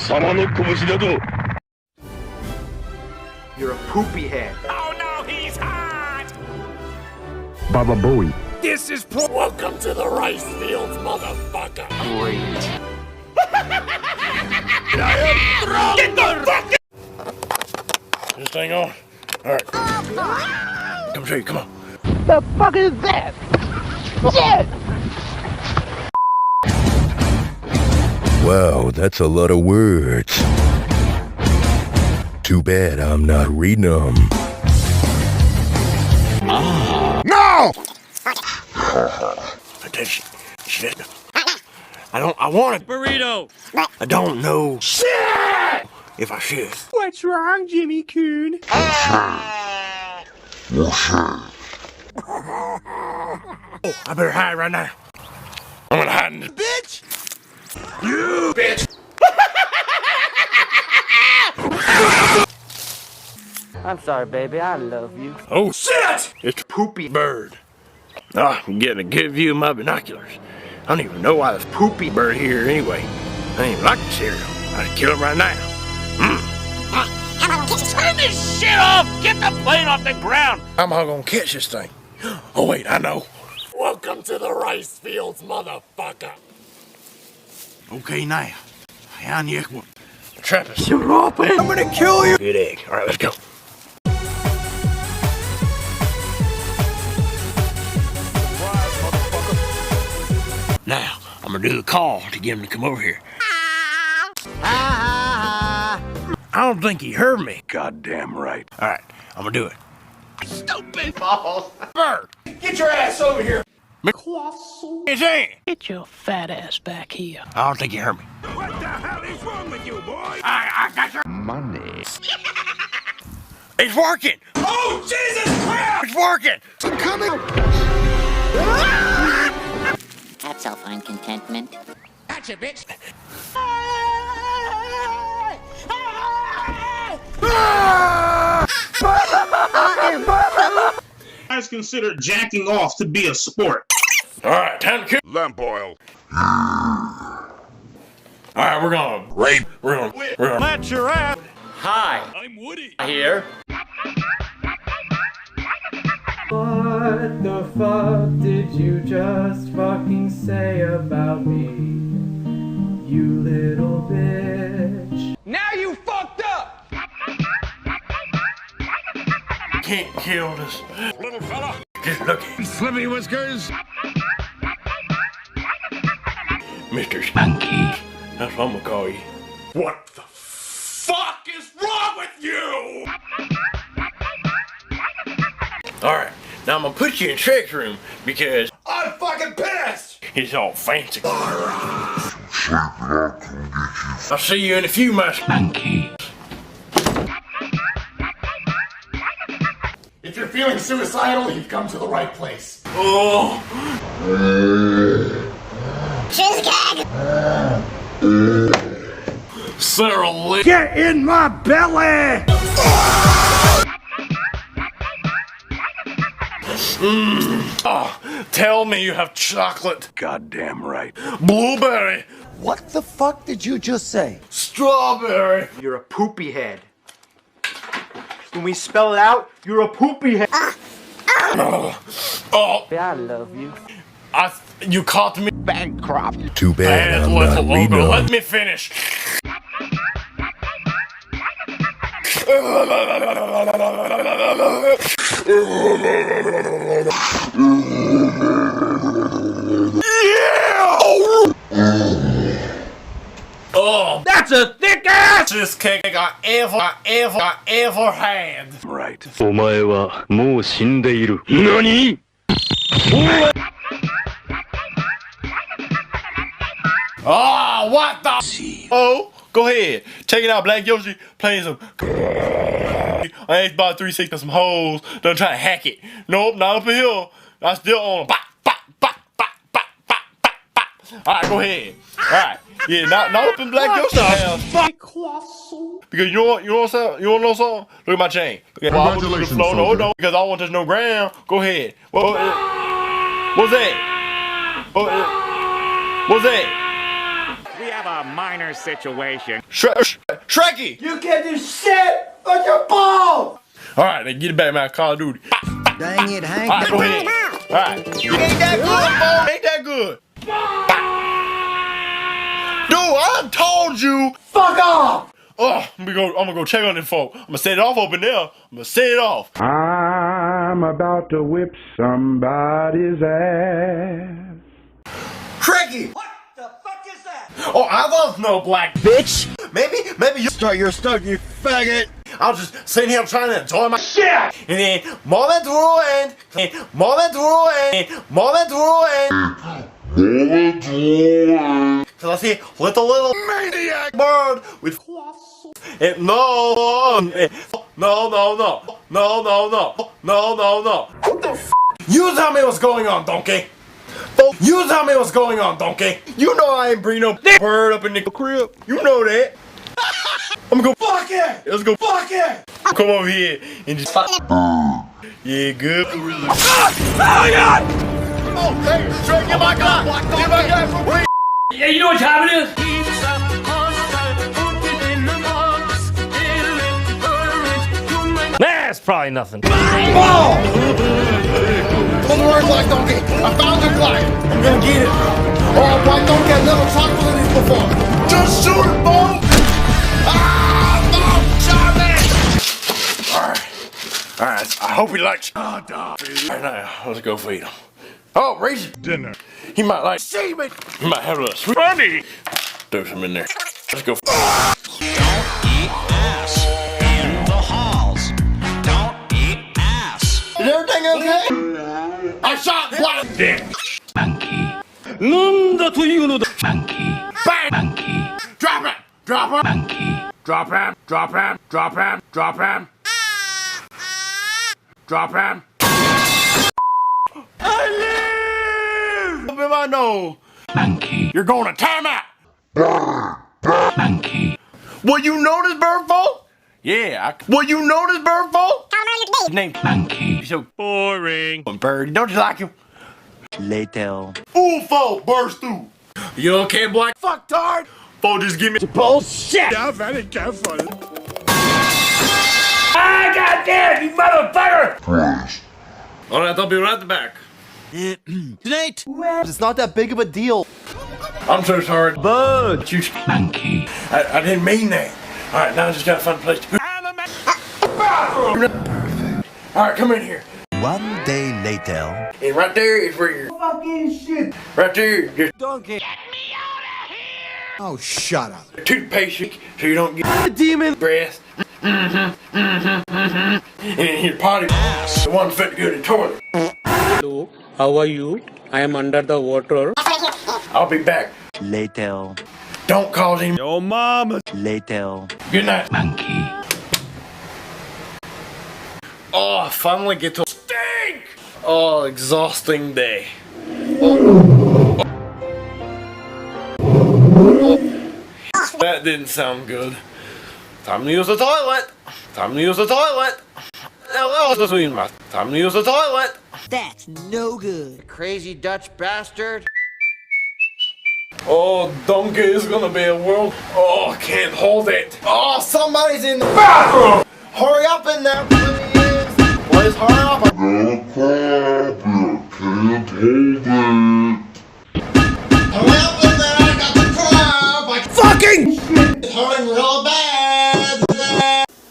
You're a poopy head. Oh no, he's hot! Baba Booey. This is Welcome to the rice fields, motherfucker! Great. Get the fuck! This thing on? Alright. Come show you, come on. The fuck is that? Shit! Wow, that's a lot of words. Too bad I'm not reading them. No! Attention. Shit. I want a burrito. I don't know. Shit! If I should. What's wrong, Jimmy Coon? Oh, I better hide right now. I'm gonna hide in this bitch. You bitch. I'm sorry, baby. I love you. Oh shit! It's a poopy bird. Ah, I'm getting a good view of my binoculars. I don't even know why there's a poopy bird here anyway. I ain't even like the cereal. I'd kill him right now. Turn this shit off! Get the plane off the ground! I'm all gonna catch this thing. Oh wait, I know. Welcome to the rice fields, motherfucker. Okay, now. Down you one. Trap us. You're open. I'm gonna kill you. Good egg. All right, let's go. Now, I'm gonna do a call to get him to come over here. I don't think he heard me. Goddamn right. All right, I'm gonna do it. Stupid balls. Bird, get your ass over here. Get your fat ass back here. I don't think you heard me. What the hell is wrong with you, boy? I got your Money. It's working! Oh, Jesus Christ! It's working! I'm coming! That's all fine contentment. Gotcha, bitch! Guys consider jacking off to be a sport. Alright, time to cook Lamp oil. Alright, we're gonna rape. We're gonna let your ass. Hi. I'm Woody. Here. What the fuck did you just fucking say about me? You little bitch. Now you fucked up! Can't kill this little fella. Just look at Slippy Whiskers. Mr. Spunky. That's what I'm gonna call you. What the fuck is wrong with you? Alright, now I'm gonna put you in Shrek's room because I'm fucking pissed! He's all fancy. I'll see you in a few, my Spunky. If you're feeling suicidal, you've come to the right place. Oh! Cheesecake! Sarah Lee! Get in my belly! Oh, tell me you have chocolate. Goddamn right. Blueberry. What the fuck did you just say? Strawberry. You're a poopy head. When we spell it out, you're a poopy head. Oh, I love you. You caught me Bankrupt. Too bad bad I'm with the not reading logo. them. Let me finish. Oh, That's a thick ass! cheesecake I ever had. Right. お前はもう死んでいる。何? Oh, what the? Oh, go ahead. Check it out, Black Yoshi playing some. I ain't about 360 some hoes. Don't try to hack it. Nope, not up here. I still own them. Alright, go ahead. Alright. Yeah, not up in Black Yoshi house. Because you want know something? Look at my chain. Okay, well, Congratulations, no, soldier. no, because I don't want to touch no ground. Go ahead. What's that? What's that? We have a minor situation. Shrekky! You can't do shit on your balls! Alright, then get it back, man. Call of Duty. Dang it, Hank. Alright, go ahead. Alright. You ain't that good, Bo. Ain't that good. Dude, I told you. Fuck off! Oh, I'm gonna go check on them folk. I'm gonna set it off up in there. I'm gonna set it off. I'm about to whip somebody's ass. Shrekky! What the fuck is that? Oh, I love no black bitch. Maybe you Start your stuff, you faggot. I was just sitting here trying to enjoy my shit. And then moment ruined. Moment ruined. Cause I see little maniac bird with it, no. What the f? You tell me what's going on, donkey. You tell me what's going on, donkey. You know I ain't bring no bird up in the crib. You know that. I'm gonna go fuck it. Let's go fuck it. Come over here and just fuck. Yeah, good. Oh my God! Oh, hey, Trey, get my gun. Get my gun. Wait. Yeah, you know what time it is? That's probably nothing. Ball! Pull the word like donkey. I found your client. I'm gonna get it. Oh, boy, donkey, I've never talked with these before. Just shoot it, Bo! Ah, no, shot me! Alright, I hope he likes. Alright, now, let's go feed him. Oh, raise it. Dinner. He might like see me. He might have a sweet bunny. Throw some in there. Let's go. Don't eat ass in the halls. Don't eat ass. Is everything okay? I shot one dick. Monkey. Monkey. Bang! Monkey. Drop it! Drop him! Monkey. Drop him! Drop him! Drop him! Drop him! Drop him! I live! Up in my nose! Monkey. You're going to time out! Monkey. Will you know this bird folk? Yeah, will you know this bird folk? His name Monkey. so boring. Bird, don't you like him? Later. UFO burst through. You okay, black fucktard? Fo, just give me bullshit. Yeah, very careful. Ah, goddamn, you motherfucker! All right, I'll be right back. Nate! It's not that big of a deal. I'm so sorry. But you Monkey. I didn't mean that. All right, now I just gotta find a place to put. All right, come in here. One day later. And right there is where you're fucking shit. right there. There's Donkey. Oh, shut up. toothpaste so you don't get Demon. breath. And in your potty. The one fit good in toilet. Hello, how are you? I am under the water. I'll be back. Later. Don't cause him. Yo, mama. Later. Good night. Monkey. Oh, I finally get to stink. Oh, exhausting day. That didn't sound good. Time to use the toilet. Time to use the toilet. Time to use the toilet. That's no good. Crazy Dutch bastard. Oh, donkey is gonna be a world. Oh, I can't hold it. Oh, somebody's in the bathroom. Hurry up in there, please. Please hurry up. Hurry up in there. I got the crab. Fucking! It's hurting real bad.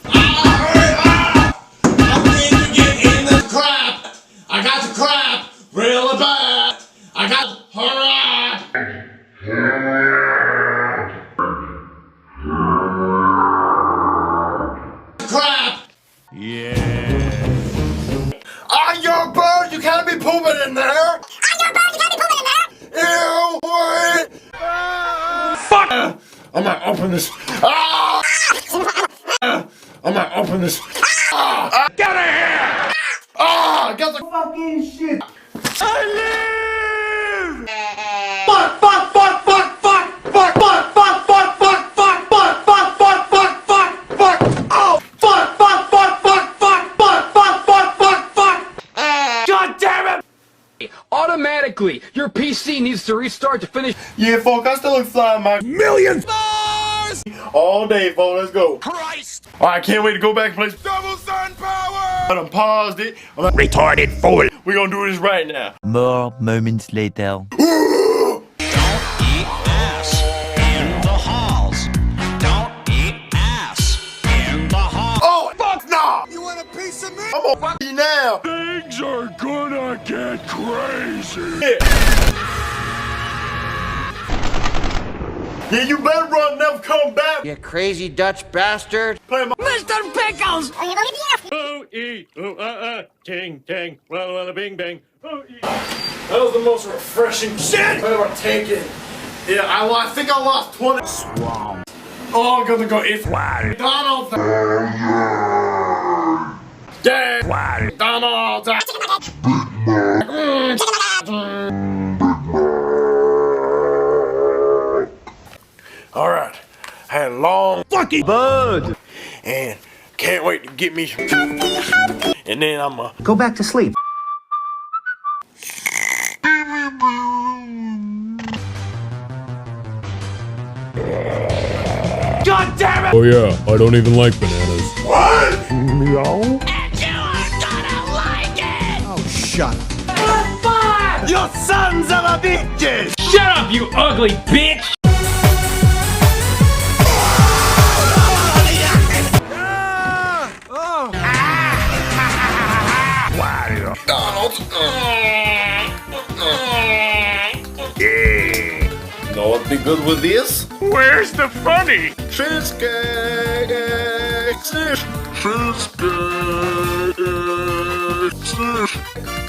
Hurry up. I need to get in the crap. I got the crap real bad. I got hurry up. Crap! Yeah. On your bird, you can't be pooping in there! On your bird, you can't be pooping in there! Ew! Wait! Fuck! I'm gonna open this. Ah! I'm gonna open this. Ah! Get out of here! Ah! Get the Fucking shit. I live! Fuck! Fuck! Fuck! Fuck! Fuck! Fuck! Fuck! Fuck! Fuck! Fuck! Fuck! Fuck! Fuck! Fuck! Fuck! Fuck! Fuck! Oh! Fuck! Fuck! Fuck! Fuck! Fuck! Fuck! Fuck! Fuck! Fuck! Fuck! God damn it! Automatic quickly. Your PC needs to restart to finish. Yeah, folk, I still look flying my Millions! all day, folk. Let's go. Christ! I can't wait to go back and play double sun power. I done paused it. I'm like, Retarded fool! we gonna do this right now. More moments later. Oh, fuck nah! You want a piece of me? I'm gonna fuck you now. Things are gonna get crazy. Yeah, you better run, never come back. You crazy Dutch bastard. Play my Mr. Pickles! Ting, ting, well, bing, bang. That was the most refreshing shit I've ever taken. Yeah, I think I lost 20. Swamp. Oh, I'm gonna go eat McDonald's. Yeah, McDonald's. All right, I had a long fucking bud, and can't wait to get me some. And then I'm Go back to sleep. God damn it! Oh yeah, I don't even like bananas. what? Oh, shut up. You sons of a bitches! Shut up, you ugly bitch! McDonald's. Yeah. Know what'd be good with this? Where's the funny? Cheesecake.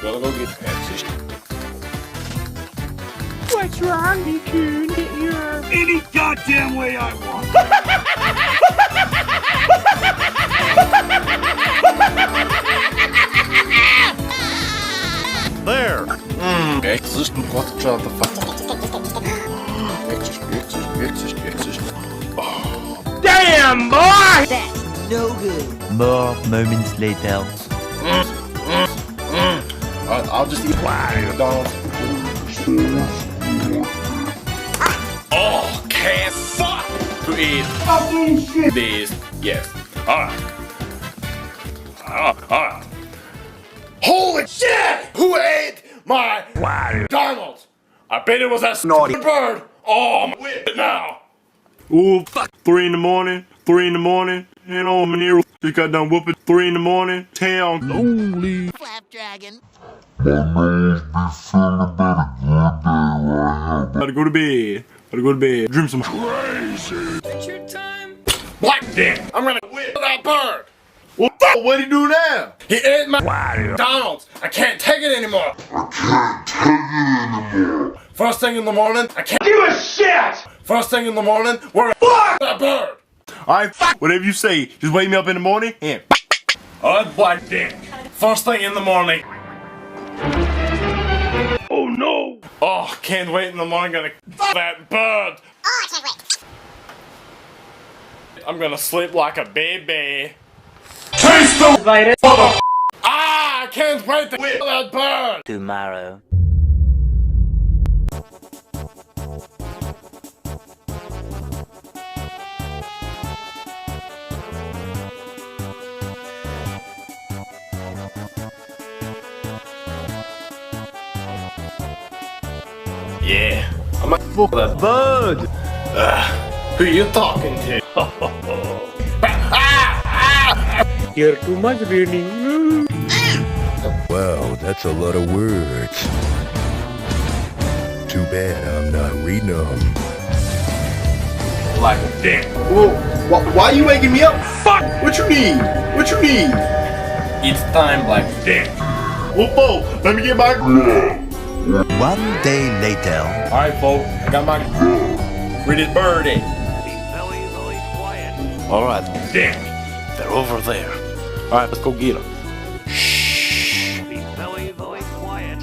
Gonna go get Pepsi. What's wrong, you coon? Any goddamn way I want. There. Existent what the fuck? Damn, boy! That's no good. More moments later. Alright, I'll just eat McDonald's. Oh, can't fuck to eat this. Yes. Alright. Alright. Holy shit! Who ate my McDonald's? I bet it was that naughty bird. Oh, I'm with it now. Ooh, fuck. 3 in the morning. 3 in the morning. You know, Manero just got done whooping. 3 in the morning. Town. Lonely. Flapdragon. Gotta go to bed. Gotta go to bed. Dream some Crazy. It's your time. black dick. I'm gonna whip that bird. What the fuck? What'd he do now? He ate my McDonald's. I can't take it anymore. First thing in the morning, I can't Give a shit! First thing in the morning, we're gonna that bird. Alright, whatever you say. Just wake me up in the morning and alright, black dick. First thing in the morning. Oh no! Oh, can't wait in the morning, gonna that bird. Oh, I can't wait. I'm gonna sleep like a baby. Taste the mother. Ah, I can't wait to whip that bird. Tomorrow. Yeah, I'm a fuck that bird. Who you talking to? You're too much reading. Wow, that's a lot of words. Too bad I'm not reading them. Like a dick. Whoa, why are you waking me up? Fuck! What you need? What you need? It's time, like a dick. Whoa, let me get my. 1 day later. Alright, folks, I got my. Read it birdie. Alright, dick. They're over there. Alright, let's go get them. Shh. Be very, very quiet.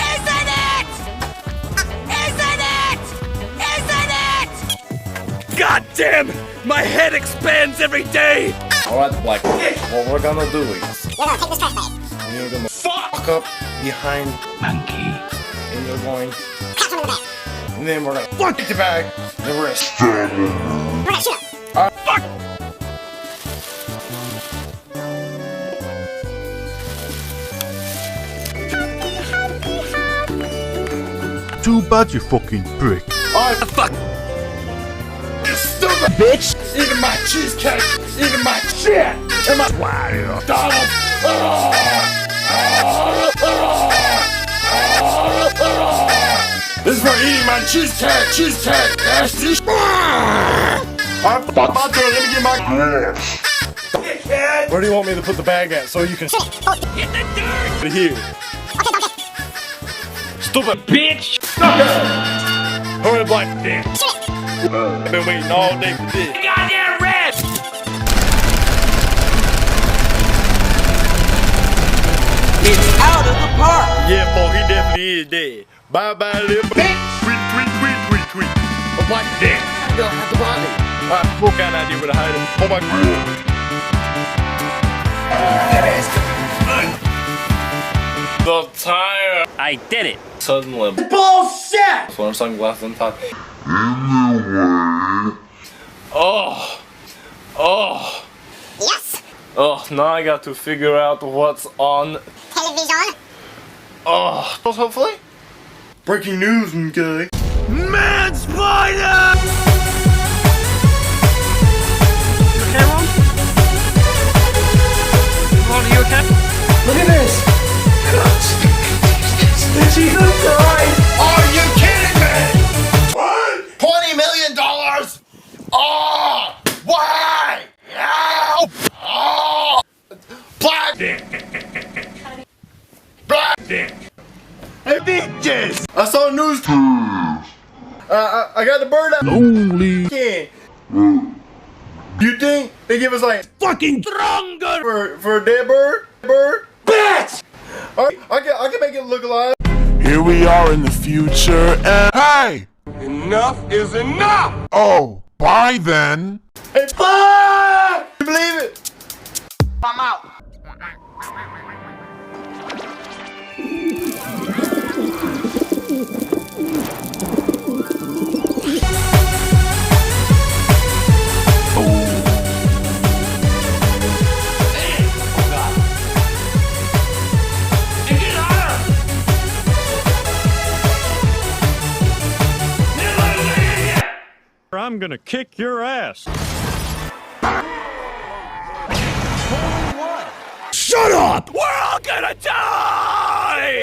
Isn't it? Isn't it? Isn't it? God damn! My head expands every day! Alright, Black, what we're gonna do is gonna take this trash bag. And you're gonna fuck up behind monkey. And you're going Catch him in the back. and then we're gonna fuck the bag. Then we're gonna stab him. We're gonna shoot him. Fuck! Too bad, you fucking prick. Alright, fuck! You stupid bitch! Eating my cheesecake! Eating my shit! And my Donald! This is for eating my cheesecake! Cheesecake! Nasty! Alright, fuck my turn. Let me get my glass. Where do you want me to put the bag at so you can Shoot it. Oh. hit the dirt? Here. Okay. Stupid bitch! Hurry, black dick! Shoot it. I've been waiting all day for this. Goddamn red! It's out of the park. Yeah, boy, he definitely is dead. Bye bye, little bitch! Tweet, tweet, tweet, tweet, tweet. A black dick! You don't have the body. Alright, fuck out of idea where to hide him. Oh my god. The tire! I did it. Suddenly. Bullshit! So I'm sunglasses on top. Oh. Oh. Yes. Oh, now I got to figure out what's on. Television. Oh, hopefully. Breaking news, okay. Man spider! Look at this! Jesus Christ! Are you kidding me? What? $20 million? Oh! Why? Help! Oh! Black dick! Black dick! Hey, bitches! I saw news. I got the bird out. Only. You think they give us like Fucking stronger! for a dead bird? Bitch! Alright, I can make it look alive. Here we are in the future, and hey! Enough is enough! Oh, bye then. Hey, fuck! You believe it? I'm out. I'm gonna kick your ass. Shut up! We're all gonna die!